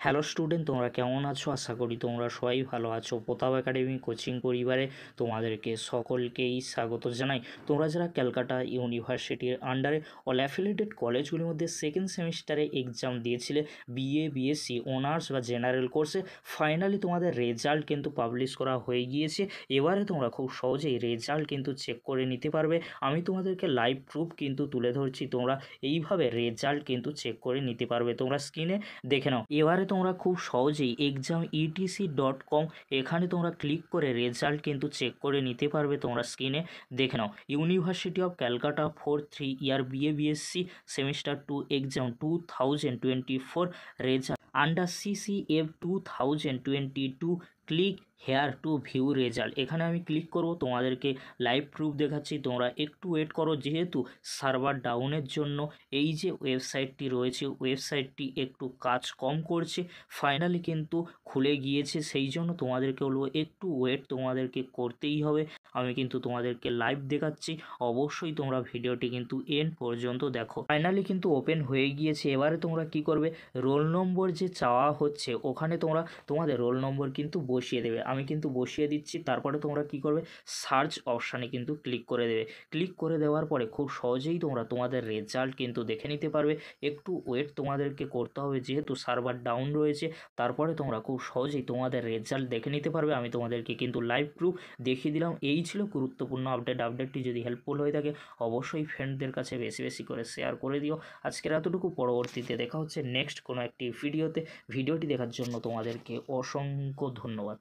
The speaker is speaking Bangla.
হ্যালো স্টুডেন্ট, তোমরা কেমন আছো? আশা করি তোমরা সবাই ভালো আছো। প্রতাপ একাডেমি কোচিং পরিবারে তোমাদেরকে সকলকেই স্বাগত জানাই। তোমরা যারা ক্যালকাটা ইউনিভার্সিটির আন্ডারে অল অ্যাফিলিয়েটেড কলেজগুলির মধ্যে সেকেন্ড সেমিস্টারে এক্সাম দিয়েছিলে বিএ বিএসসি অনার্স বা জেনারেল কোর্সে, ফাইনালি তোমাদের রেজাল্ট কিন্তু পাবলিশ করা হয়ে গিয়েছে। এবারে তোমরা খুব সহজেই রেজাল্ট কিন্তু চেক করে নিতে পারবে। আমি তোমাদেরকে লাইভ প্রুফ কিন্তু তুলে ধরছি, তোমরা এইভাবে রেজাল্ট কিন্তু চেক করে নিতে পারবে। তোমরা স্ক্রিনে দেখে নাও। এবারে তোমরা খুব সহজেই exam.etc.com এখানে তোমরা ক্লিক করে রেজাল্ট কিন্তু চেক করে নিতে পারবে। তোমরা স্ক্রিনে দেখে নাও, university of Calcutta 4th year BA BSc semester 2 exam 2024 result under CCF 2022 click here to view result. এখানে আমি ক্লিক করব, তোমাদেরকে লাইভ প্রুফ দেখাচ্ছি। তোমরা একটু ওয়েট করো, যেহেতু সার্ভার ডাউনের জন্য এই যে ওয়েবসাইটটি রয়েছে ওয়েবসাইটটি একটু কাজ কম করছে। ফাইনালি কিন্তু খুলে গিয়েছে, সেই জন্য তোমাদেরকে বলবো একটু ওয়েট তোমাদেরকে করতেই হবে। আমি কিন্তু তোমাদেরকে লাইভ দেখাচ্ছি, অবশ্যই তোমরা ভিডিওটি কিন্তু এন্ড পর্যন্ত দেখো। ফাইনালি কিন্তু ওপেন হয়ে গিয়েছে। এবারে তোমরা কি করবে, রোল নম্বর যে চাওয়া হচ্ছে ওখানে তোমরা তোমাদের রোল নম্বর কিন্তু বসিয়ে দেবে। আমি কিন্তু বসিয়ে দিচ্ছি। তারপরে তোমরা কি করবে, সার্চ অপশানে কিন্তু ক্লিক করে দেবে। ক্লিক করে দেওয়ার পরে খুব সহজেই তোমরা তোমাদের রেজাল্ট কিন্তু দেখে নিতে পারবে। একটু ওয়েট তোমাদেরকে করতে হবে, যেহেতু সার্ভার ডাউন রয়েছে। তারপরে তোমরা খুব সহজেই তোমাদের রেজাল্ট দেখে নিতে পারবে। আমি তোমাদেরকে কিন্তু লাইভ প্রুফ দেখিয়ে দিলাম। এই ছিল গুরুত্বপূর্ণ আপডেটটি যদি হেল্পফুল হয়ে থাকে অবশ্যই ফ্রেন্ডদের কাছে বেশি বেশি করে শেয়ার করে দিও। আজকের এতটুকু, পরবর্তীতে দেখা হচ্ছে নেক্সট কোনো একটি ভিডিওতে। ভিডিওটি দেখার জন্য তোমাদেরকে অসংখ্য ধন্যবাদ।